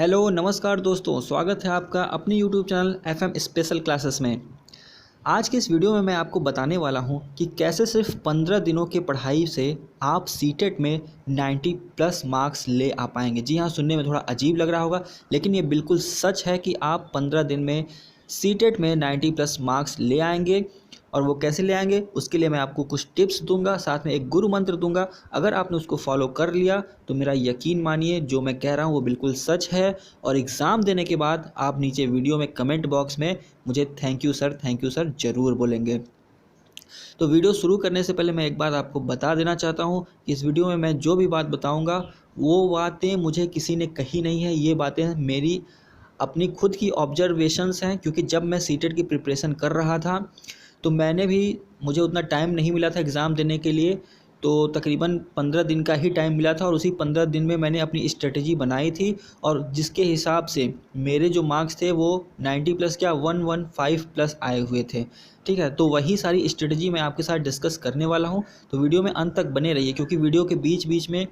Hello नमस्कार दोस्तों, स्वागत है आपका अपने YouTube channel FM special classes में। आज के इस वीडियो में मैं आपको बताने वाला हूं कि कैसे सिर्फ 15 दिनों की पढ़ाई से आप सीटेट में 90 प्लस मार्क्स ले आ पाएंगे। जी हाँ, सुनने में थोड़ा अजीब लग रहा होगा, लेकिन ये बिल्कुल सच है कि आप 15 दिन में सीटेट में 90 प्लस मार्क्स ले आएंगे। और वो कैसे ले आएंगे, उसके लिए मैं आपको कुछ टिप्स दूंगा, साथ में एक गुरु मंत्र दूंगा। अगर आपने उसको फॉलो कर लिया तो मेरा यकीन मानिए, जो मैं कह रहा हूँ वो बिल्कुल सच है। और एग्ज़ाम देने के बाद आप नीचे वीडियो में कमेंट बॉक्स में मुझे थैंक यू सर ज़रूर बोलेंगे। तो वीडियो शुरू करने से पहले मैं एक बात आपको बता देना चाहता हूँ कि इस वीडियो में मैं जो भी बात बताऊँगा वो बातें मुझे किसी ने कही नहीं है। ये बातें मेरी अपनी खुद की ऑब्जर्वेशंस हैं, क्योंकि जब मैं सीटेट की प्रिपरेशन कर रहा था तो मुझे उतना टाइम नहीं मिला था एग्ज़ाम देने के लिए। तो तकरीबन 15 दिन का ही टाइम मिला था और उसी 15 दिन में मैंने अपनी स्ट्रेटजी बनाई थी, और जिसके हिसाब से मेरे जो मार्क्स थे वो 90 प्लस क्या 115 प्लस आए हुए थे। ठीक है, तो वही सारी स्ट्रेटजी मैं आपके साथ डिस्कस करने वाला हूँ। तो वीडियो में अंत तक बने रहिए, क्योंकि वीडियो के बीच बीच में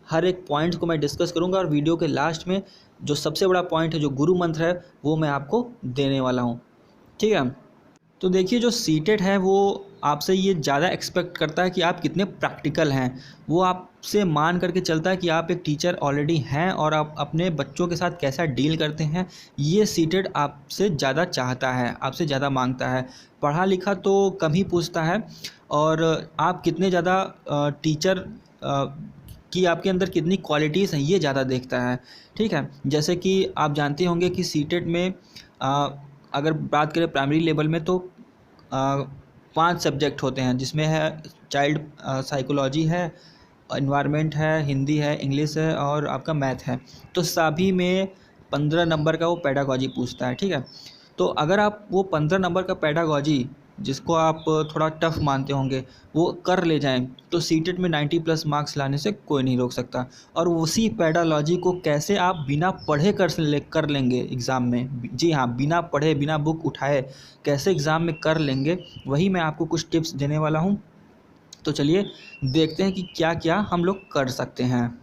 हर एक पॉइंट को मैं डिस्कस करूँगा, और वीडियो के लास्ट में जो सबसे बड़ा पॉइंट है, जो गुरु मंत्र है, वो मैं आपको देने वाला हूँ। ठीक है, तो देखिए, जो सीटेट है वो आपसे ये ज़्यादा एक्सपेक्ट करता है कि आप कितने प्रैक्टिकल हैं। वो आपसे मान करके चलता है कि आप एक टीचर ऑलरेडी हैं और आप अपने बच्चों के साथ कैसा डील करते हैं, ये सीटेट आपसे ज़्यादा चाहता है, आपसे ज़्यादा मांगता है। पढ़ा लिखा तो कम ही पूछता है, और आप कितने ज़्यादा टीचर कि आपके अंदर कितनी क्वालिटीज़ हैं ये ज़्यादा देखता है। ठीक है, जैसे कि आप जानते होंगे कि सीटेट में अगर बात करें प्राइमरी लेवल में तो 5 सब्जेक्ट होते हैं, जिसमें है चाइल्ड साइकोलॉजी है, एनवायरनमेंट है, हिंदी है, इंग्लिश है और आपका मैथ है। तो सभी में 15 नंबर का वो पेडागॉजी पूछता है। ठीक है, तो अगर आप वो 15 नंबर का पेडागॉजी, जिसको आप थोड़ा टफ मानते होंगे, वो कर ले जाएं तो सीटेट में 90 प्लस मार्क्स लाने से कोई नहीं रोक सकता। और उसी पेडालॉजी को कैसे आप बिना पढ़े कर लेंगे एग्ज़ाम में, जी हाँ, बिना पढ़े बिना बुक उठाए कैसे एग्ज़ाम में कर लेंगे, वही मैं आपको कुछ टिप्स देने वाला हूँ। तो चलिए देखते हैं कि क्या क्या हम लोग कर सकते हैं।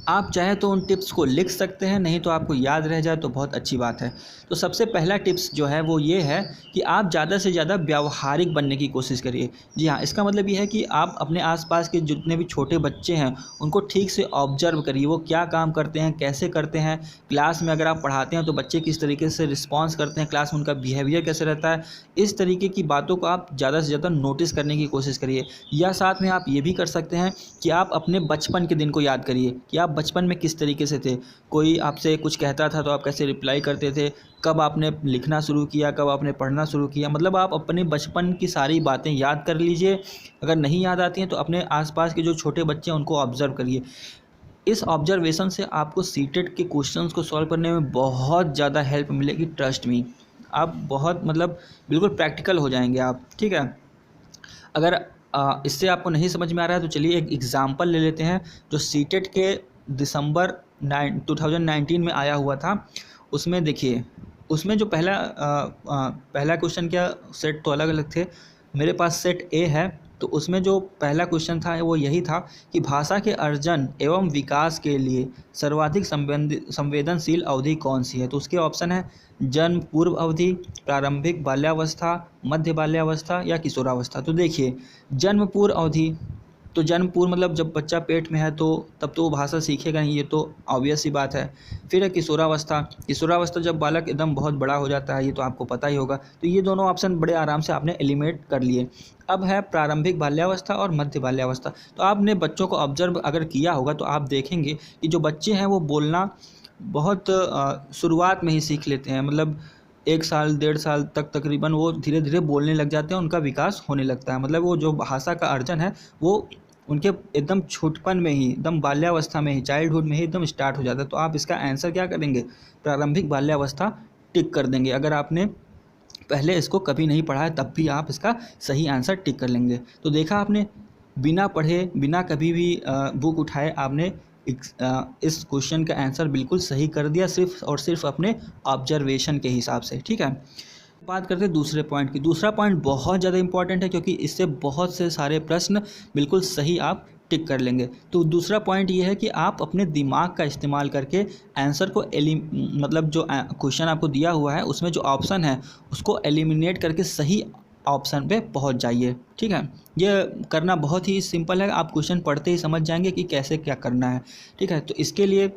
आप चाहे तो उन टिप्स को लिख सकते हैं, नहीं तो आपको याद रह जाए तो बहुत अच्छी बात है। तो सबसे पहला टिप्स जो है वो ये है कि आप ज़्यादा से ज़्यादा व्यावहारिक बनने की कोशिश करिए। जी हाँ, इसका मतलब ये है कि आप अपने आसपास के जितने भी छोटे बच्चे हैं उनको ठीक से ऑब्जर्व करिए, वो क्या काम करते हैं, कैसे करते हैं। क्लास में अगर आप पढ़ाते हैं तो बच्चे किस तरीके से रिस्पॉन्स करते हैं, क्लास में उनका बिहेवियर कैसे रहता है, इस तरीके की बातों को आप ज़्यादा से ज़्यादा नोटिस करने की कोशिश करिए। या साथ में आप ये भी कर सकते हैं कि आप अपने बचपन के दिन को याद करिए कि आप बचपन में किस तरीके से थे। कोई आपसे कुछ कहता था तो आप कैसे रिप्लाई करते थे, कब आपने लिखना शुरू किया, कब आपने पढ़ना शुरू किया। मतलब आप अपने बचपन की सारी बातें याद कर लीजिए। अगर नहीं याद आती हैं तो अपने आसपास के जो छोटे बच्चे हैं उनको ऑब्ज़र्व करिए। इस ऑब्जर्वेशन से आपको सीटेट के क्वेश्चंस को सॉल्व करने में बहुत ज़्यादा हेल्प मिलेगी। ट्रस्ट मी, आप बहुत बिल्कुल प्रैक्टिकल हो जाएंगे आप। ठीक है, अगर इससे आपको नहीं समझ में आ रहा है तो चलिए एक एग्ज़ाम्पल ले लेते हैं, जो सीटेट के दिसंबर 2019 में आया हुआ था। उसमें देखिए, उसमें जो पहला क्वेश्चन, क्या सेट तो अलग अलग थे, मेरे पास सेट ए है। तो उसमें जो पहला क्वेश्चन था वो यही था कि भाषा के अर्जन एवं विकास के लिए सर्वाधिक संवेदनशील अवधि कौन सी है। तो उसके ऑप्शन है जन्म पूर्व अवधि, प्रारंभिक बाल्यावस्था, मध्य बाल्यावस्था या किशोरावस्था। तो देखिए, जन्म पूर्व अवधि, तो जन्म पूर्व मतलब जब बच्चा पेट में है तो तब तो वो भाषा सीखेगा नहीं, ये तो ऑब्वियस सी बात है। फिर है किशोरावस्था, किशोरावस्था जब बालक एकदम बहुत बड़ा हो जाता है, ये तो आपको पता ही होगा। तो ये दोनों ऑप्शन बड़े आराम से आपने एलिमिनेट कर लिए। अब है प्रारंभिक बाल्यावस्था और मध्य बाल्यावस्था। तो आपने बच्चों को ऑब्जर्व अगर किया होगा तो आप देखेंगे कि जो बच्चे हैं वो बोलना बहुत शुरुआत में ही सीख लेते हैं। मतलब 1 साल 1.5 साल तक तकरीबन वो धीरे धीरे बोलने लग जाते हैं, उनका विकास होने लगता है। मतलब वो जो भाषा का अर्जन है वो उनके एकदम छोटपन में ही, एकदम बाल्यावस्था में ही, चाइल्डहुड में ही एकदम स्टार्ट हो जाता है। तो आप इसका आंसर क्या करेंगे, प्रारंभिक बाल्यावस्था टिक कर देंगे। अगर आपने पहले इसको कभी नहीं पढ़ा है तब भी आप इसका सही आंसर टिक कर लेंगे। तो देखा आपने, बिना पढ़े बिना कभी भी बुक उठाए आपने इस क्वेश्चन का आंसर बिल्कुल सही कर दिया, सिर्फ और सिर्फ अपने ऑब्जर्वेशन के हिसाब से। ठीक है, बात करते हैं दूसरे पॉइंट की। दूसरा पॉइंट बहुत ज़्यादा इंपॉर्टेंट है, क्योंकि इससे बहुत से सारे प्रश्न बिल्कुल सही आप टिक कर लेंगे। तो दूसरा पॉइंट ये है कि आप अपने दिमाग का इस्तेमाल करके आंसर को मतलब जो क्वेश्चन आपको दिया हुआ है उसमें जो ऑप्शन है उसको एलिमिनेट करके सही ऑप्शन पे पहुंच जाइए। ठीक है, ये करना बहुत ही सिंपल है, आप क्वेश्चन पढ़ते ही समझ जाएंगे कि कैसे क्या करना है। ठीक है, तो इसके लिए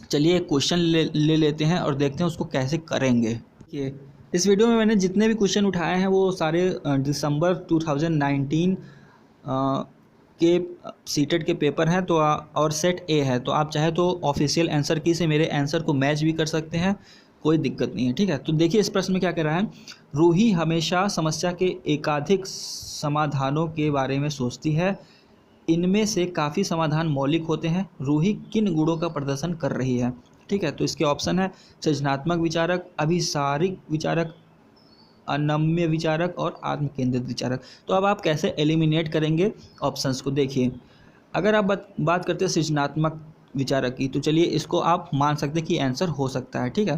चलिए एक क्वेश्चन ले लेते हैं और देखते हैं उसको कैसे करेंगे। देखिए, इस वीडियो में मैंने जितने भी क्वेश्चन उठाए हैं वो सारे दिसंबर 2019 के सीटेट के पेपर हैं, तो और सेट ए है। तो आप चाहे तो ऑफिशियल आंसर की से मेरे आंसर को मैच भी कर सकते हैं, कोई दिक्कत नहीं है। ठीक है, तो देखिए इस प्रश्न में क्या कह रहा है, रूही हमेशा समस्या के एकाधिक समाधानों के बारे में सोचती है, इनमें से काफ़ी समाधान मौलिक होते हैं, रूही किन गुणों का प्रदर्शन कर रही है। ठीक है, तो इसके ऑप्शन है सृजनात्मक विचारक, अभिसारिक विचारक, अनम्य विचारक और आत्म केंद्रित विचारक। तो अब आप कैसे एलिमिनेट करेंगे ऑप्शंस को, देखिए अगर आप बात करते हैं सृजनात्मक विचारक की, तो चलिए इसको आप मान सकते हैं कि आंसर हो सकता है। ठीक है,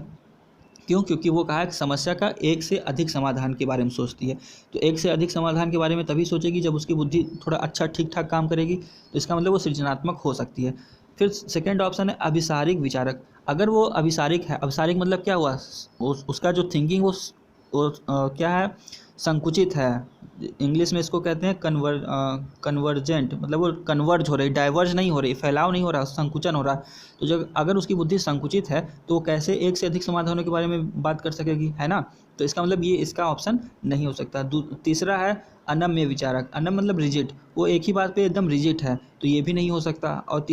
क्यों? क्योंकि वो कहा है कि समस्या का एक से अधिक समाधान के बारे में सोचती है। तो एक से अधिक समाधान के बारे में तभी सोचेगी जब उसकी बुद्धि थोड़ा अच्छा ठीक ठाक काम करेगी, तो इसका मतलब वो सृजनात्मक हो सकती है। फिर सेकंड ऑप्शन है अभिसारिक विचारक। अगर वो अभिसारिक है, अभिसारिक मतलब क्या हुआ, उसका जो थिंकिंग वो क्या है, संकुचित है। इंग्लिश में इसको कहते हैं कन्वर्जेंट, मतलब वो कन्वर्ज हो रही, डाइवर्ज नहीं हो रही, फैलाव नहीं हो रहा, संकुचन हो रहा। तो जब अगर उसकी बुद्धि संकुचित है तो वो कैसे एक से अधिक समाधानों के बारे में बात कर सकेगी, है ना। तो इसका मतलब ये इसका ऑप्शन नहीं हो सकता। तीसरा है अनम्य विचारक। अनम मतलब रिजिड, वो एक ही बात पे एकदम रिजिड है, तो ये भी नहीं हो सकता। और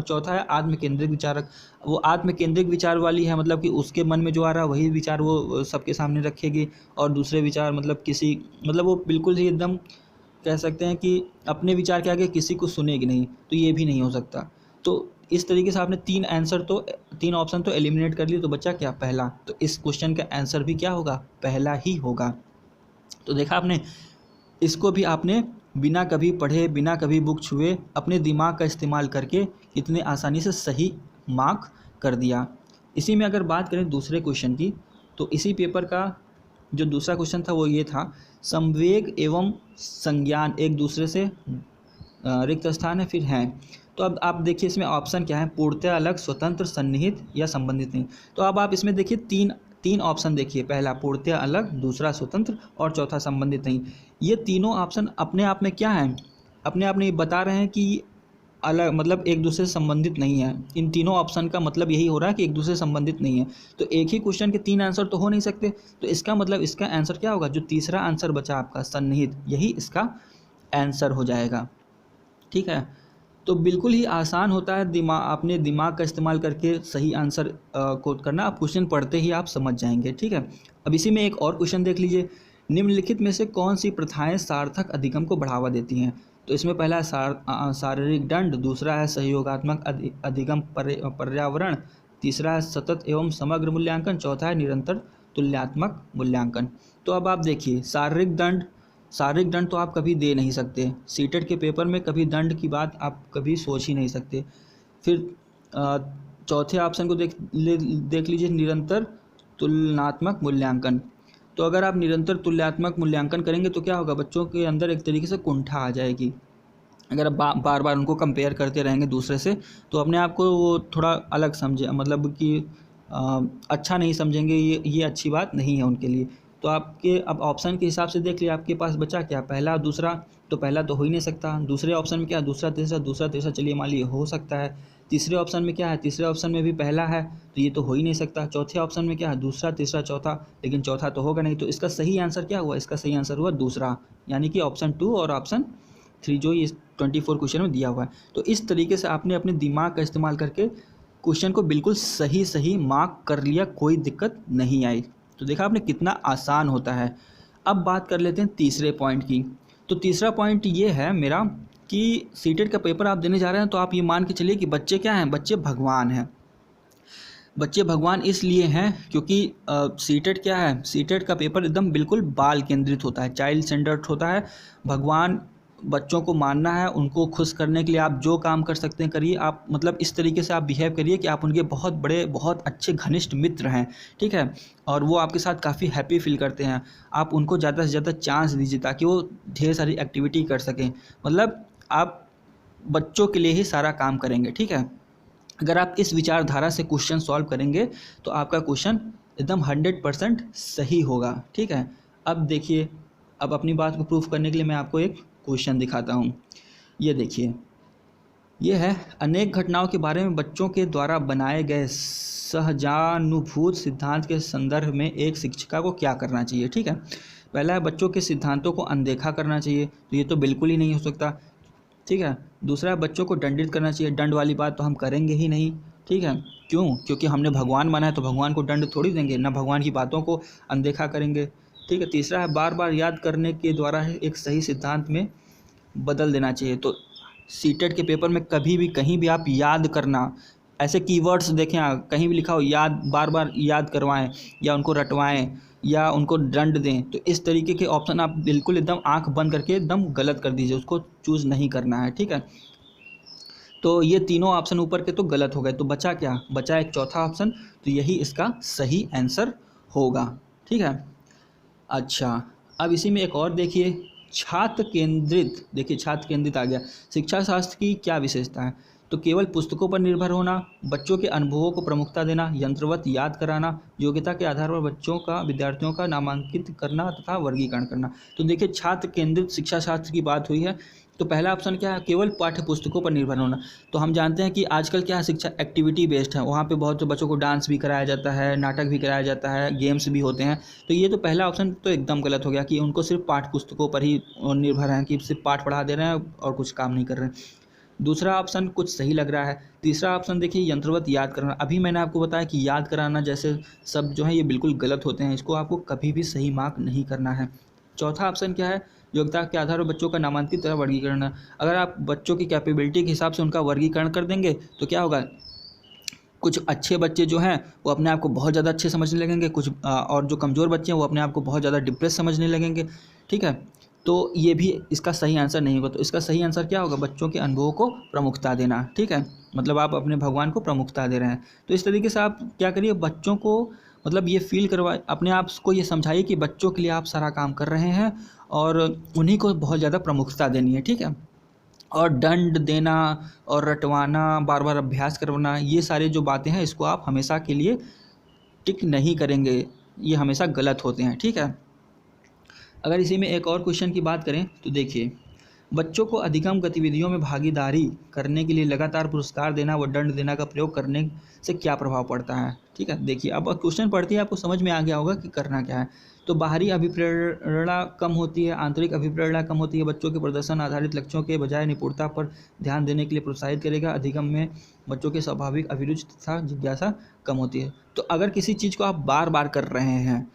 चौथा है आत्म केंद्रित विचारक। वो आत्म केंद्रित विचार वाली है, मतलब कि उसके मन में जो आ रहा है वही विचार वो सबके सामने रखेगी, और दूसरे विचार मतलब वो बिल्कुल ही एकदम कह सकते हैं कि अपने विचार के आगे किसी को सुनेगी नहीं, तो ये भी नहीं हो सकता। तो इस तरीके से आपने तीन ऑप्शन तो एलिमिनेट कर लिए, तो बचा क्या, पहला। तो इस क्वेश्चन का आंसर भी क्या होगा, पहला ही होगा। तो देखा आपने, इसको भी आपने बिना कभी पढ़े, बिना कभी बुक छुए, अपने दिमाग का इस्तेमाल करके कितने आसानी से सही मार्क कर दिया। इसी में अगर बात करें दूसरे क्वेश्चन की, तो इसी पेपर का जो दूसरा क्वेश्चन था वो ये था, संवेग एवं संज्ञान एक दूसरे से रिक्त स्थान है फिर हैं। तो अब आप देखिए इसमें ऑप्शन क्या है, पूर्णतः अलग, स्वतंत्र, सन्निहित या संबंधित नहीं। तो अब आप इसमें देखिए तीन ऑप्शन देखिए, पहला पूर्णतः अलग, दूसरा स्वतंत्र और चौथा संबंधित नहीं। ये तीनों ऑप्शन अपने आप में क्या हैं, अपने आप में बता रहे हैं कि अलग, मतलब एक दूसरे से संबंधित नहीं है। इन तीनों ऑप्शन का मतलब यही हो रहा है कि एक दूसरे से संबंधित नहीं है। तो एक ही क्वेश्चन के तीन आंसर तो हो नहीं सकते, तो इसका मतलब इसका आंसर क्या होगा, जो तीसरा आंसर बचा आपका सन्निहित, यही इसका आंसर हो जाएगा। ठीक है, तो बिल्कुल ही आसान होता है अपने दिमाग का इस्तेमाल करके सही आंसर कोड करना। आप क्वेश्चन पढ़ते ही आप समझ जाएंगे। ठीक है, अब इसी में एक और क्वेश्चन देख लीजिए, निम्नलिखित में से कौन सी प्रथाएं सार्थक अधिगम को बढ़ावा देती हैं। तो इसमें पहला है शारीरिक दंड, दूसरा है सहयोगात्मक अधिगम पर्यावरण, तीसरा है सतत एवं समग्र मूल्यांकन, चौथा है निरंतर तुल्यात्मक मूल्यांकन। तो अब आप देखिए, शारीरिक दंड तो आप कभी दे नहीं सकते, सीटेट के पेपर में कभी दंड की बात आप कभी सोच ही नहीं सकते। फिर चौथे ऑप्शन को देख लीजिए, निरंतर तुलनात्मक मूल्यांकन। तो अगर आप निरंतर तुल्यात्मक मूल्यांकन करेंगे तो क्या होगा, बच्चों के अंदर एक तरीके से कुंठा आ जाएगी। अगर आप बार बार उनको कंपेयर करते रहेंगे दूसरे से, तो अपने आप को वो थोड़ा अलग समझे, मतलब कि अच्छा नहीं समझेंगे, ये अच्छी बात नहीं है उनके लिए। तो आपके अब ऑप्शन के हिसाब से देख लिया, आपके पास बचा क्या, पहला और दूसरा। तो पहला तो हो ही नहीं सकता, दूसरे ऑप्शन में क्या, दूसरा तीसरा चलिए मान लीजिए हो सकता है। तीसरे ऑप्शन में क्या है, तीसरे ऑप्शन में भी पहला है, तो ये तो हो ही नहीं सकता। चौथे ऑप्शन में क्या है, दूसरा तीसरा चौथा, लेकिन चौथा तो होगा नहीं। तो इसका सही आंसर क्या हुआ, इसका सही आंसर हुआ दूसरा, यानी कि ऑप्शन 2 और ऑप्शन 3 जो ये 24 क्वेश्चन में दिया हुआ है। तो इस तरीके से आपने अपने दिमाग का इस्तेमाल करके क्वेश्चन को बिल्कुल सही मार्क कर लिया, कोई दिक्कत नहीं आई। तो देखा आपने कितना आसान होता है। अब बात कर लेते हैं तीसरे पॉइंट की। तो तीसरा पॉइंट ये है मेरा कि सीटेट का पेपर आप देने जा रहे हैं, तो आप ये मान के चलिए कि बच्चे क्या हैं, बच्चे भगवान हैं। बच्चे भगवान इसलिए हैं क्योंकि सीटेट क्या है, सीटेट का पेपर एकदम बिल्कुल बाल केंद्रित होता है, चाइल्ड सेंटर्ड होता है। भगवान बच्चों को मानना है, उनको खुश करने के लिए आप जो काम कर सकते हैं करिए। आप मतलब इस तरीके से आप बिहेव करिए कि आप उनके बहुत बड़े, बहुत अच्छे घनिष्ठ मित्र हैं। ठीक है, और वो आपके साथ काफ़ी हैप्पी फील करते हैं। आप उनको ज़्यादा से ज़्यादा चांस दीजिए ताकि वो ढेर सारी एक्टिविटी कर सकें। मतलब आप बच्चों के लिए ही सारा काम करेंगे, ठीक है। अगर आप इस विचारधारा से क्वेश्चन सॉल्व करेंगे तो आपका क्वेश्चन एकदम 100% सही होगा, ठीक है। अब देखिए, अब अपनी बात को प्रूफ करने के लिए मैं आपको एक क्वेश्चन दिखाता हूँ। ये देखिए, ये है अनेक घटनाओं के बारे में बच्चों के द्वारा बनाए गए सहजानुभूत सिद्धांत के संदर्भ में एक शिक्षिका को क्या करना चाहिए, ठीक है। पहला है बच्चों के सिद्धांतों को अनदेखा करना चाहिए, तो ये तो बिल्कुल ही नहीं हो सकता, ठीक है। दूसरा है बच्चों को दंडित करना चाहिए, दंड वाली बात तो हम करेंगे ही नहीं, ठीक है। क्यों? क्योंकि हमने भगवान माना है तो भगवान को दंड थोड़ी देंगे, ना भगवान की बातों को अनदेखा करेंगे, ठीक है। तीसरा है बार बार याद करने के द्वारा एक सही सिद्धांत में बदल देना चाहिए। तो सीटेट के पेपर में कभी भी कहीं भी आप याद करना, ऐसे कीवर्ड्स देखें, कहीं भी लिखा हो याद, बार बार याद करवाएं या उनको रटवाएं या उनको दंड दें, तो इस तरीके के ऑप्शन आप बिल्कुल एकदम आंख बंद करके एकदम गलत कर दीजिए, उसको चूज़ नहीं करना है, ठीक है। तो ये तीनों ऑप्शन ऊपर के तो गलत हो गए, तो बचा क्या? बचा एक चौथा ऑप्शन, तो यही इसका सही आंसर होगा, ठीक है। अच्छा, अब इसी में एक और देखिए, छात्र केंद्रित, देखिए छात्र केंद्रित आ गया। शिक्षा शास्त्र की क्या विशेषता है? तो केवल पुस्तकों पर निर्भर होना, बच्चों के अनुभवों को प्रमुखता देना, यंत्रवत याद कराना, योग्यता के आधार पर बच्चों का, विद्यार्थियों का नामांकित करना तथा वर्गीकरण करना। तो देखिए छात्र केंद्रित शिक्षा शास्त्र की बात हुई है, तो पहला ऑप्शन क्या है? केवल पाठ्य पुस्तकों पर निर्भर होना। तो हम जानते हैं कि आजकल क्या है, शिक्षा एक्टिविटी बेस्ड है, वहाँ पे बहुत से बच्चों को डांस भी कराया जाता है, नाटक भी कराया जाता है, गेम्स भी होते हैं। तो ये तो पहला ऑप्शन तो एकदम गलत हो गया कि उनको सिर्फ पाठ्य पुस्तकों पर ही निर्भर हैं, कि सिर्फ पाठ पढ़ा दे रहे हैं और कुछ काम नहीं कर रहे हैं। दूसरा ऑप्शन कुछ सही लग रहा है। तीसरा ऑप्शन देखिए यंत्रवत याद करना, अभी मैंने आपको बताया कि याद कराना जैसे शब्द जो है ये बिल्कुल गलत होते हैं, इसको आपको कभी भी सही मार्क नहीं करना है। चौथा ऑप्शन क्या है? योग्यता के आधार पर बच्चों का नामांकित तथा वर्गीकरण। अगर आप बच्चों की कैपेबिलिटी के हिसाब से उनका वर्गीकरण कर देंगे तो क्या होगा, कुछ अच्छे बच्चे जो हैं वो अपने आप को बहुत ज़्यादा अच्छे समझने लगेंगे, कुछ और जो कमज़ोर बच्चे हैं वो अपने आप को बहुत ज़्यादा डिप्रेस समझने लगेंगे, ठीक है। तो ये भी इसका सही आंसर नहीं होगा। तो इसका सही आंसर क्या होगा? बच्चों के अनुभवों को प्रमुखता देना, ठीक है। मतलब आप अपने भगवान को प्रमुखता दे रहे हैं। तो इस तरीके से आप क्या करिए, बच्चों को मतलब ये फील करवाए, अपने आप को ये समझाइए कि बच्चों के लिए आप सारा काम कर रहे हैं और उन्हीं को बहुत ज़्यादा प्रमुखता देनी है, ठीक है। और दंड देना और रटवाना, बार बार अभ्यास करवाना, ये सारी जो बातें हैं इसको आप हमेशा के लिए टिक नहीं करेंगे, ये हमेशा गलत होते हैं, ठीक है। अगर इसी में एक और क्वेश्चन की बात करें तो देखिए, बच्चों को अधिगम गतिविधियों में भागीदारी करने के लिए लगातार पुरस्कार देना व दंड देना का प्रयोग करने से क्या प्रभाव पड़ता है, ठीक है। देखिए अब क्वेश्चन पढ़ते ही आपको समझ में आ गया होगा कि करना क्या है। तो बाहरी अभिप्रेरणा कम होती है, आंतरिक अभिप्रेरणा कम होती है, बच्चों के प्रदर्शन आधारित लक्ष्यों के बजाय निपुणता पर ध्यान देने के लिए प्रोत्साहित करेगा। अधिगम में बच्चों के स्वाभाविक अभिरुचि तथा जिज्ञासा कम होती है। तो अगर किसी चीज़ को आप बार बार कर रहे हैं,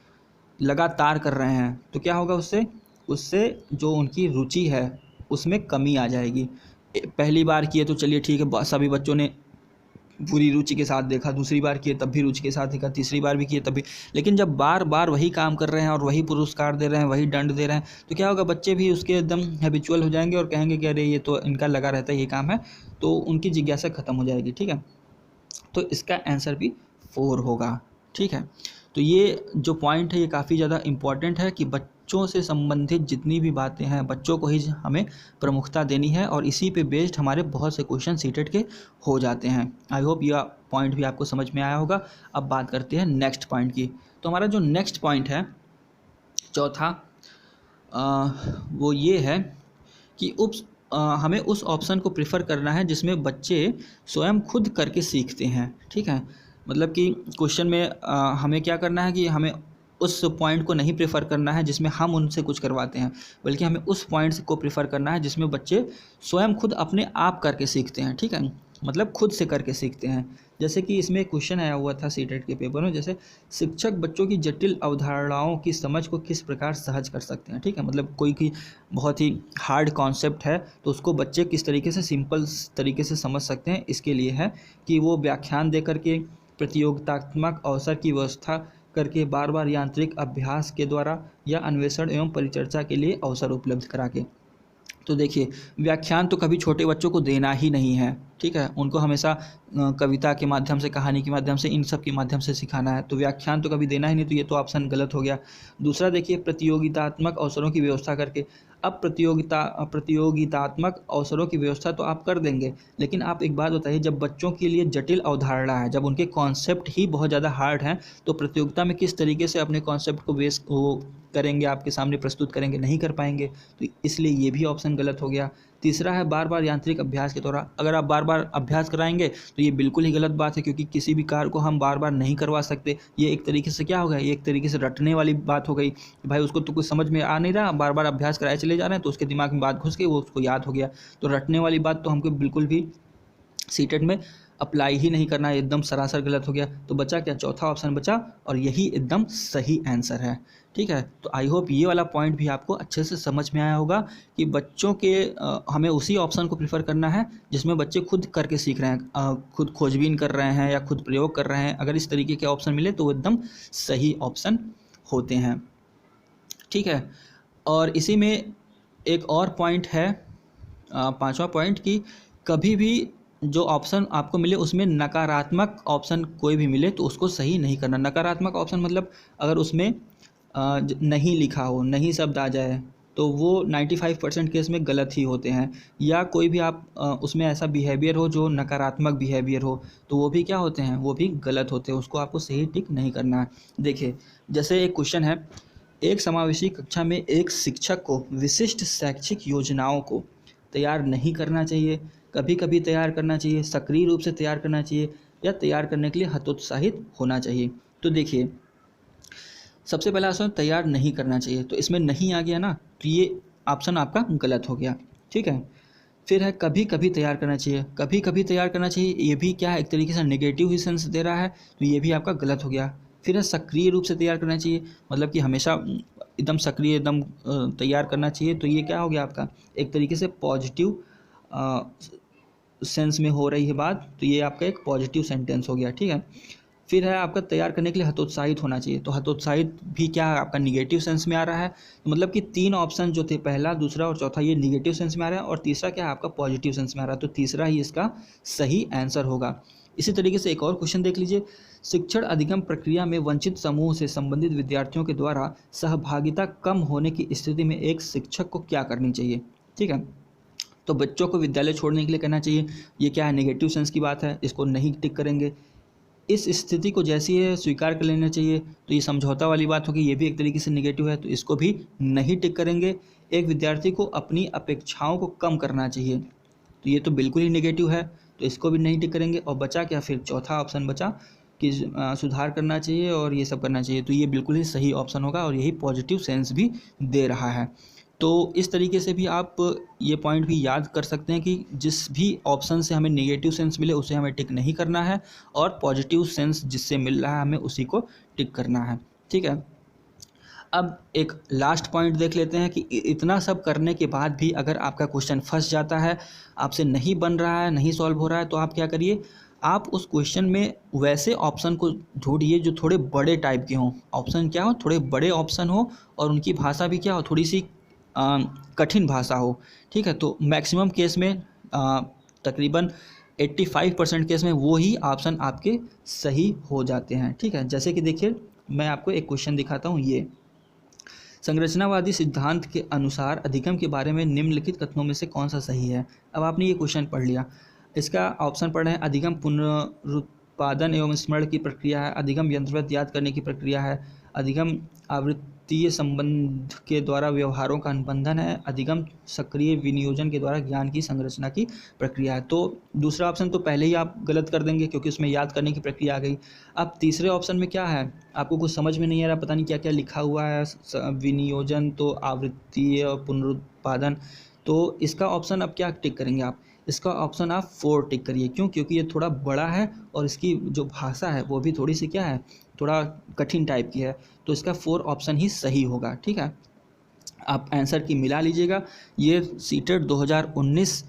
लगातार कर रहे हैं, तो क्या होगा उससे? उससे जो उनकी रुचि है उसमें कमी आ जाएगी। पहली बार किए तो चलिए ठीक है, सभी बच्चों ने पूरी रुचि के साथ देखा, दूसरी बार किए तब भी रुचि के साथ देखा, तीसरी बार भी किए तब भी, लेकिन जब बार बार वही काम कर रहे हैं और वही पुरस्कार दे रहे हैं, वही दंड दे रहे हैं, तो क्या होगा, बच्चे भी उसके एकदम हैबिचुअल हो जाएंगे और कहेंगे कि अरे ये तो इनका लगा रहता है, ये काम है, तो उनकी जिज्ञासा खत्म हो जाएगी, ठीक है। तो इसका आंसर भी 4 होगा, ठीक है। तो ये जो पॉइंट है ये काफ़ी ज़्यादा इम्पॉर्टेंट है कि बच्चों से संबंधित जितनी भी बातें हैं बच्चों को ही हमें प्रमुखता देनी है, और इसी पे बेस्ड हमारे बहुत से क्वेश्चन सीटेट के हो जाते हैं। आई होप यह पॉइंट भी आपको समझ में आया होगा। अब बात करते हैं नेक्स्ट पॉइंट की। तो हमारा जो नेक्स्ट पॉइंट है चौथा, वो ये है कि हमें उस ऑप्शन को प्रेफर करना है जिसमें बच्चे स्वयं खुद करके सीखते हैं, ठीक है। मतलब कि क्वेश्चन में हमें क्या करना है कि हमें उस पॉइंट को नहीं प्रेफर करना है जिसमें हम उनसे कुछ करवाते हैं, बल्कि हमें उस पॉइंट को प्रेफर करना है जिसमें बच्चे स्वयं खुद अपने आप करके सीखते हैं, ठीक है। मतलब खुद से करके सीखते हैं। जैसे कि इसमें क्वेश्चन आया हुआ था सीटेट के पेपर में, जैसे शिक्षक बच्चों की जटिल अवधारणाओं की समझ को किस प्रकार सहज कर सकते हैं, ठीक है। मतलब कोई की बहुत ही हार्ड कॉन्सेप्ट है तो उसको बच्चे किस तरीके से सिंपल तरीके से समझ सकते हैं, इसके लिए है कि वो व्याख्यान दे करके, प्रतियोगितात्मक अवसर की व्यवस्था करके, बार बार यांत्रिक अभ्यास के द्वारा, या अन्वेषण एवं परिचर्चा के लिए अवसर उपलब्ध करा के। तो देखिए व्याख्यान तो कभी छोटे बच्चों को देना ही नहीं है, ठीक है, उनको हमेशा कविता के माध्यम से, कहानी के माध्यम से, इन सब के माध्यम से सिखाना है, तो व्याख्यान तो कभी देना ही नहीं, तो ये तो ऑप्शन गलत हो गया। दूसरा देखिए, प्रतियोगितात्मक अवसरों की व्यवस्था करके। अब प्रतियोगितात्मक अवसरों की व्यवस्था तो आप कर देंगे, लेकिन आप एक बात बताइए, जब बच्चों के लिए जटिल अवधारणा है, जब उनके कॉन्सेप्ट ही बहुत ज़्यादा हार्ड हैं, तो प्रतियोगिता में किस तरीके से अपने कॉन्सेप्ट को करेंगे, आपके सामने प्रस्तुत करेंगे, नहीं कर पाएंगे, तो इसलिए ये भी ऑप्शन गलत हो गया। तीसरा है बार बार यांत्रिक अभ्यास के दौरान। अगर आप बार बार अभ्यास कराएंगे तो ये बिल्कुल ही गलत बात है, क्योंकि किसी भी कार्य को हम बार बार नहीं करवा सकते। ये एक तरीके से क्या हो गया, ये एक तरीके से रटने वाली बात हो गई। भाई उसको तो कुछ समझ में आ नहीं रहा, बार बार अभ्यास कराए चले जा रहे हैं, तो उसके दिमाग में बात घुस गई, वो उसको याद हो गया। तो रटने वाली बात तो हमको बिल्कुल भी सीटेट में अप्लाई ही नहीं करना है, एकदम सरासर गलत हो गया। तो बचा क्या, चौथा ऑप्शन बचा, और यही एकदम सही आंसर है। ठीक है, तो आई होप ये वाला पॉइंट भी आपको अच्छे से समझ में आया होगा कि बच्चों के हमें उसी ऑप्शन को प्रीफर करना है जिसमें बच्चे खुद करके सीख रहे हैं, खुद खोजबीन कर रहे हैं या खुद प्रयोग कर रहे हैं। अगर इस तरीके के ऑप्शन मिले तो वो एकदम सही ऑप्शन होते हैं। ठीक है, और इसी में एक और पॉइंट है, पांचवा पॉइंट, कि कभी भी जो ऑप्शन आपको मिले उसमें नकारात्मक ऑप्शन कोई भी मिले तो उसको सही नहीं करना। नकारात्मक ऑप्शन मतलब अगर उसमें नहीं लिखा हो, नहीं शब्द आ जाए, तो वो 95% केस में गलत ही होते हैं। या कोई भी आप उसमें ऐसा बिहेवियर हो जो नकारात्मक बिहेवियर हो, तो वो भी क्या होते हैं, वो भी गलत होते हैं, उसको आपको सही टिक नहीं करना है। देखिए, जैसे एक क्वेश्चन है, एक समावेशी कक्षा में एक शिक्षक को विशिष्ट शैक्षिक योजनाओं को तैयार नहीं करना चाहिए, कभी कभी तैयार करना चाहिए, सक्रिय रूप से तैयार करना चाहिए, या तैयार करने के लिए हतोत्साहित होना चाहिए। तो देखिए, सबसे पहला ऑप्शन तैयार नहीं करना चाहिए, तो इसमें नहीं आ गया ना, तो ये ऑप्शन आपका गलत हो गया। ठीक है, फिर है कभी कभी तैयार करना चाहिए। कभी कभी तैयार करना चाहिए, ये भी क्या है, एक तरीके से नेगेटिव ही सेंस दे रहा है, तो ये भी आपका गलत हो गया। फिर है सक्रिय रूप से तैयार करना चाहिए, मतलब कि हमेशा एकदम सक्रिय, एकदम तैयार करना चाहिए, तो ये क्या हो गया आपका, एक तरीके से पॉजिटिव सेंस में हो रही है बात, तो ये आपका एक पॉजिटिव सेंटेंस हो गया। ठीक है, फिर है आपका तैयार करने के लिए हतोत्साहित होना चाहिए, तो हतोत्साहित भी क्या है, आपका निगेटिव सेंस में आ रहा है। तो मतलब कि तीन ऑप्शन जो थे, पहला, दूसरा और चौथा, ये निगेटिव सेंस में आ रहा है, और तीसरा क्या है आपका पॉजिटिव सेंस में आ रहा है, तो तीसरा ही इसका सही आंसर होगा। इसी तरीके से एक और क्वेश्चन देख लीजिए, शिक्षण अधिगम प्रक्रिया में वंचित समूह से संबंधित विद्यार्थियों के द्वारा सहभागिता कम होने की स्थिति में एक शिक्षक को क्या करनी चाहिए। ठीक है, तो बच्चों को विद्यालय छोड़ने के लिए कहना चाहिए, ये क्या है, नेगेटिव सेंस की बात है, इसको नहीं टिक करेंगे। इस स्थिति को जैसी है स्वीकार कर लेना चाहिए, तो ये समझौता वाली बात होगी, ये भी एक तरीके से नेगेटिव है, तो इसको भी नहीं टिक करेंगे। एक विद्यार्थी को अपनी अपेक्षाओं को कम करना चाहिए, तो ये तो बिल्कुल ही नेगेटिव है, तो इसको भी नहीं टिक करेंगे। और बचा क्या, फिर चौथा ऑप्शन बचा कि सुधार करना चाहिए और ये सब करना चाहिए, तो ये बिल्कुल ही सही ऑप्शन होगा, और यही पॉजिटिव सेंस भी दे रहा है। तो इस तरीके से भी आप ये पॉइंट भी याद कर सकते हैं कि जिस भी ऑप्शन से हमें नेगेटिव सेंस मिले उसे हमें टिक नहीं करना है, और पॉजिटिव सेंस जिससे मिल रहा है हमें उसी को टिक करना है। ठीक है, अब एक लास्ट पॉइंट देख लेते हैं कि इतना सब करने के बाद भी अगर आपका क्वेश्चन फंस जाता है, आपसे नहीं बन रहा है, नहीं सॉल्व हो रहा है, तो आप क्या करिए, आप उस क्वेश्चन में वैसे ऑप्शन को ढूंढिए जो थोड़े बड़े टाइप के हों। ऑप्शन क्या हो, थोड़े बड़े ऑप्शन हो, और उनकी भाषा भी क्या हो, थोड़ी सी कठिन भाषा हो। ठीक है, तो मैक्सिमम केस में तकरीबन 85% केस में वो ही ऑप्शन आपके सही हो जाते हैं। ठीक है, जैसे कि देखिए, मैं आपको एक क्वेश्चन दिखाता हूँ। ये संरचनावादी सिद्धांत के अनुसार अधिगम के बारे में निम्नलिखित कथनों में से कौन सा सही है। अब आपने ये क्वेश्चन पढ़ लिया, इसका ऑप्शन पढ़ रहे हैं, अधिगम पुनरुत्पादन एवं स्मरण की प्रक्रिया है, अधिगम यंत्रवत याद करने की प्रक्रिया है, अधिगम आवृत्तीय संबंध के द्वारा व्यवहारों का अनुबंधन है, अधिगम सक्रिय विनियोजन के द्वारा ज्ञान की संरचना की प्रक्रिया है। तो दूसरा ऑप्शन तो पहले ही आप गलत कर देंगे, क्योंकि उसमें याद करने की प्रक्रिया आ गई। अब तीसरे ऑप्शन में क्या है, आपको कुछ समझ में नहीं आ रहा, पता नहीं क्या क्या लिखा हुआ है, विनियोजन तो आवृत्तीय और पुनरुत्पादन, तो इसका ऑप्शन अब क्या टिक करेंगे आप, इसका ऑप्शन आप 4 टिक करिए। क्यों, क्योंकि ये थोड़ा बड़ा है और इसकी जो भाषा है वो भी थोड़ी सी क्या है, थोड़ा कठिन टाइप की है, तो इसका 4 ऑप्शन ही सही होगा। ठीक है, आप आंसर की मिला लीजिएगा, ये सीटेट 2019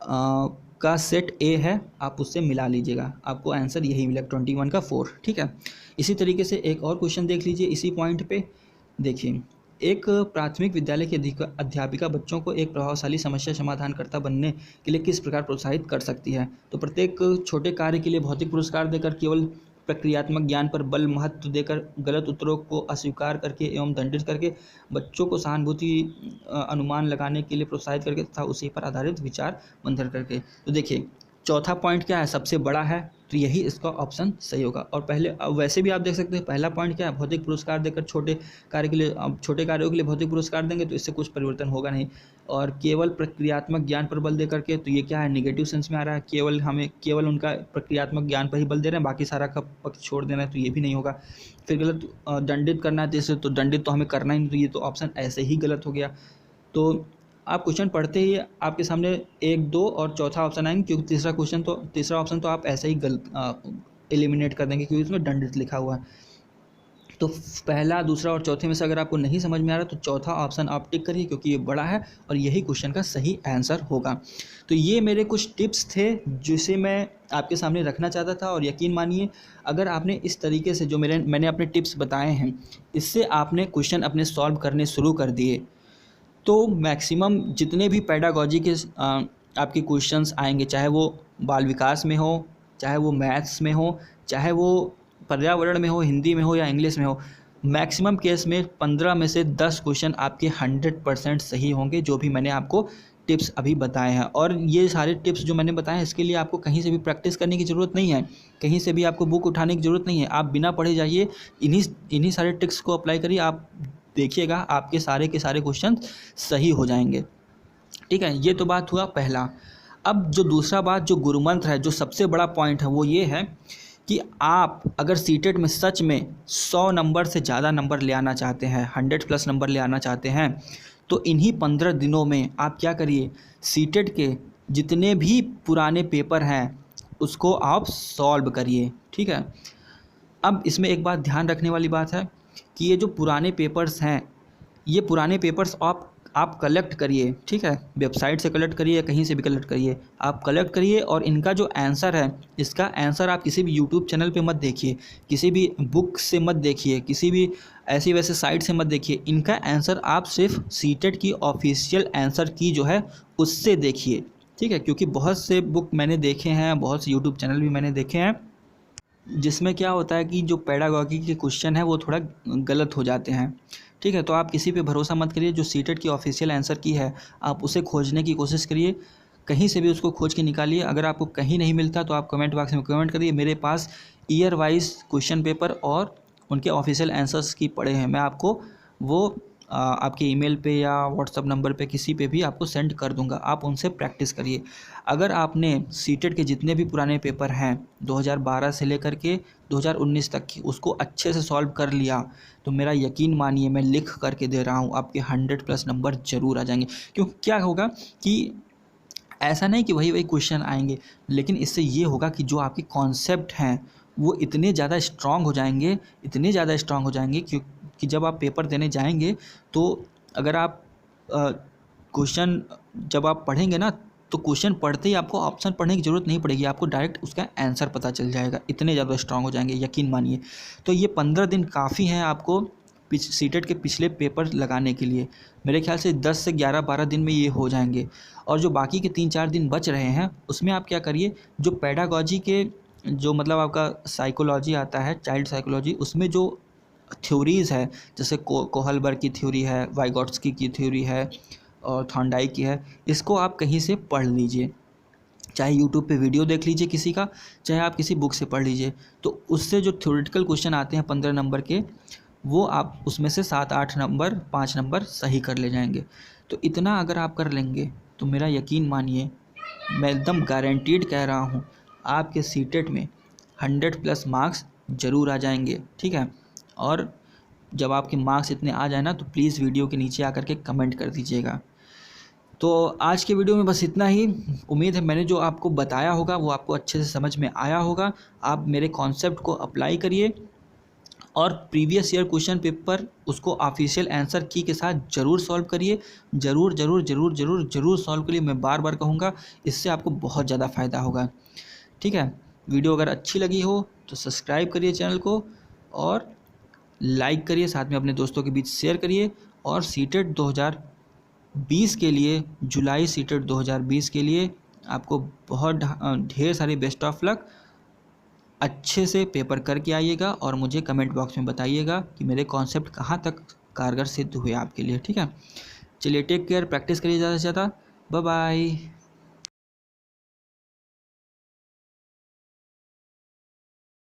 का सेट ए है, आप उससे मिला लीजिएगा, आपको आंसर यही मिला 21 का 4। ठीक है, इसी तरीके से एक और क्वेश्चन देख लीजिए इसी पॉइंट पे। देखिए, एक प्राथमिक विद्यालय की अध्यापिका बच्चों को एक प्रभावशाली समस्या समाधानकर्ता बनने के लिए किस प्रकार प्रोत्साहित कर सकती है? तो प्रत्येक छोटे कार्य के लिए भौतिक पुरस्कार देकर, केवल प्रक्रियात्मक ज्ञान पर बल महत्व देकर, गलत उत्तरों को अस्वीकार करके एवं दंडित करके, बच्चों को सहानुभूति अनुमान लगाने के लिए प्रोत्साहित करके तथा उसी पर आधारित विचार मंथन करके। तो देखिए चौथा पॉइंट क्या है, सबसे बड़ा है, तो यही इसका ऑप्शन सही होगा। और पहले वैसे भी आप देख सकते हैं पहला पॉइंट क्या है, भौतिक पुरस्कार देकर छोटे कार्य के लिए, अब छोटे कार्यों के लिए भौतिक पुरस्कार देंगे तो इससे कुछ परिवर्तन होगा नहीं। और केवल प्रक्रियात्मक ज्ञान पर बल दे करके, तो ये क्या है, निगेटिव सेंस में आ रहा है, केवल उनका प्रक्रियात्मक ज्ञान पर ही बल दे रहे हैं, बाकी सारा का पक्ष छोड़ देना है, तो ये भी नहीं होगा। फिर गलत दंडित करना है जैसे, तो दंडित तो हमें करना ही नहीं, तो ये तो ऑप्शन ऐसे ही गलत हो गया। तो आप क्वेश्चन पढ़ते ही आपके सामने 1, 2 और चौथा ऑप्शन आएंगे, क्योंकि तीसरा ऑप्शन तो आप ऐसे ही गलत एलिमिनेट कर देंगे क्योंकि उसमें दंडित लिखा हुआ है। तो पहला, दूसरा और चौथे में से अगर आपको नहीं समझ में आ रहा तो चौथा ऑप्शन आप टिक करिए, क्योंकि ये बड़ा है और यही क्वेश्चन का सही आंसर होगा। तो ये मेरे कुछ टिप्स थे जिसे मैं आपके सामने रखना चाहता था। और यकीन मानिए अगर आपने इस तरीके से जो मैंने अपने टिप्स बताए हैं, इससे आपने क्वेश्चन अपने सॉल्व करने शुरू कर दिए, तो मैक्सिमम जितने भी पेडागॉजी के आपके क्वेश्चंस आएंगे, चाहे वो बाल विकास में हो, चाहे वो मैथ्स में हो, चाहे वो पर्यावरण में हो, हिंदी में हो या इंग्लिश में हो, मैक्सिमम केस में 15 में से 10 क्वेश्चन आपके 100% सही होंगे, जो भी मैंने आपको टिप्स अभी बताए हैं। और ये सारे टिप्स जो मैंने बताए हैं, इसके लिए आपको कहीं से भी प्रैक्टिस करने की ज़रूरत नहीं है, कहीं से भी आपको बुक उठाने की ज़रूरत नहीं है। आप बिना पढ़े जाइए, इन्हीं सारे ट्रिक्स को अप्लाई करिए, आप देखिएगा आपके सारे के सारे क्वेश्चन सही हो जाएंगे। ठीक है, ये तो बात हुआ पहला। अब जो दूसरा बात, जो गुरुमंत्र है, जो सबसे बड़ा पॉइंट है, वो ये है कि आप अगर सीटेट में सच में 100 नंबर से ज़्यादा नंबर ले आना चाहते हैं, 100+ नंबर ले आना चाहते हैं, तो इन्हीं 15 दिनों में आप क्या करिए, सीटेट के जितने भी पुराने पेपर हैं उसको आप सॉल्व करिए। ठीक है, अब इसमें एक बात ध्यान रखने वाली बात है कि ये जो पुराने पेपर्स हैं, ये पुराने पेपर्स आप कलेक्ट करिए। ठीक है, वेबसाइट से कलेक्ट करिए या कहीं से भी कलेक्ट करिए, आप कलेक्ट करिए। और इनका जो आंसर है, इसका आंसर आप किसी भी यूट्यूब चैनल पे मत देखिए, किसी भी बुक से मत देखिए, किसी भी ऐसी वैसे साइट से मत देखिए। इनका आंसर आप सिर्फ सीटेट की ऑफिशियल आंसर की जो है उससे देखिए। ठीक है, क्योंकि बहुत से बुक मैंने देखे हैं, बहुत से यूट्यूब चैनल भी मैंने देखे हैं, जिसमें क्या होता है कि जो पेडागॉजी के क्वेश्चन है वो थोड़ा गलत हो जाते हैं। ठीक है, तो आप किसी पे भरोसा मत करिए, जो सीटेट की ऑफिशियल आंसर की है आप उसे खोजने की कोशिश करिए, कहीं से भी उसको खोज के निकालिए। अगर आपको कहीं नहीं मिलता तो आप कमेंट बॉक्स में कमेंट करिए, मेरे पास ईयर वाइज क्वेश्चन पेपर और उनके ऑफिशियल आंसर्स की पड़े हैं, मैं आपको वो आपके ईमेल पे या व्हाट्सअप नंबर पे किसी पे भी आपको सेंड कर दूंगा, आप उनसे प्रैक्टिस करिए। अगर आपने सीटेट के जितने भी पुराने पेपर हैं 2012 से लेकर के 2019 तक की, उसको अच्छे से सॉल्व कर लिया, तो मेरा यकीन मानिए, मैं लिख करके दे रहा हूँ, आपके 100+ नंबर ज़रूर आ जाएंगे। क्यों, क्या होगा कि ऐसा नहीं कि वही क्वेश्चन आएंगे, लेकिन इससे ये होगा कि जो आपके कॉन्सेप्ट हैं वो इतने ज़्यादा स्ट्रांग हो जाएंगे, इतने ज़्यादा स्ट्रांग हो जाएंगे कि जब आप पेपर देने जाएंगे तो अगर आप क्वेश्चन जब आप पढ़ेंगे ना, तो क्वेश्चन पढ़ते ही आपको ऑप्शन पढ़ने की ज़रूरत नहीं पड़ेगी, आपको डायरेक्ट उसका आंसर पता चल जाएगा, इतने ज़्यादा स्ट्रांग हो जाएंगे, यकीन मानिए। तो ये 15 दिन काफ़ी हैं आपको सीटेट के पिछले पेपर लगाने के लिए। मेरे ख्याल से 10 से 11-12 दिन में ये हो जाएंगे। और जो बाकी के 3-4 दिन बच रहे हैं उसमें आप क्या करिए, जो पेडागॉजी के जो मतलब आपका साइकोलॉजी आता है, चाइल्ड साइकोलॉजी, उसमें जो थ्योरीज़ है, जैसे कोहलबर्ग की थ्योरी है, वाइगोट्स्की की थ्योरी है और थॉर्नडाइक की है, इसको आप कहीं से पढ़ लीजिए, चाहे यूट्यूब पे वीडियो देख लीजिए किसी का, चाहे आप किसी बुक से पढ़ लीजिए। तो उससे जो थ्योरेटिकल क्वेश्चन आते हैं 15 नंबर के, वो आप उसमें से 7-8 नंबर, 5 नंबर सही कर ले जाएंगे। तो इतना अगर आप कर लेंगे तो मेरा यकीन मानिए, मैं एकदम गारंटीड कह रहा हूँ, आपके सीटेट में 100+ मार्क्स ज़रूर आ जाएंगे। ठीक है, और जब आपके मार्क्स इतने आ जाए ना, तो प्लीज़ वीडियो के नीचे आकर के कमेंट कर दीजिएगा। तो आज के वीडियो में बस इतना ही। उम्मीद है मैंने जो आपको बताया होगा वो आपको अच्छे से समझ में आया होगा। आप मेरे कॉन्सेप्ट को अप्लाई करिए और प्रीवियस ईयर क्वेश्चन पेपर उसको ऑफिशियल आंसर की के साथ ज़रूर सॉल्व करिए, ज़रूर ज़रूर ज़रूर ज़रूर ज़रूर सॉल्व करिए। मैं बार बार कहूँगा, इससे आपको बहुत ज़्यादा फ़ायदा होगा। ठीक है, वीडियो अगर अच्छी लगी हो तो सब्सक्राइब करिए चैनल को और लाइक करिए, साथ में अपने दोस्तों के बीच शेयर करिए और सीटेट 2020 के लिए, जुलाई सीटेट 2020 के लिए आपको बहुत ढेर सारी बेस्ट ऑफ लक। अच्छे से पेपर करके आइएगा और मुझे कमेंट बॉक्स में बताइएगा कि मेरे कॉन्सेप्ट कहाँ तक कारगर सिद्ध हुए आपके लिए। ठीक है, चलिए टेक केयर, प्रैक्टिस करिए ज़्यादा से ज़्यादा। Bye bye.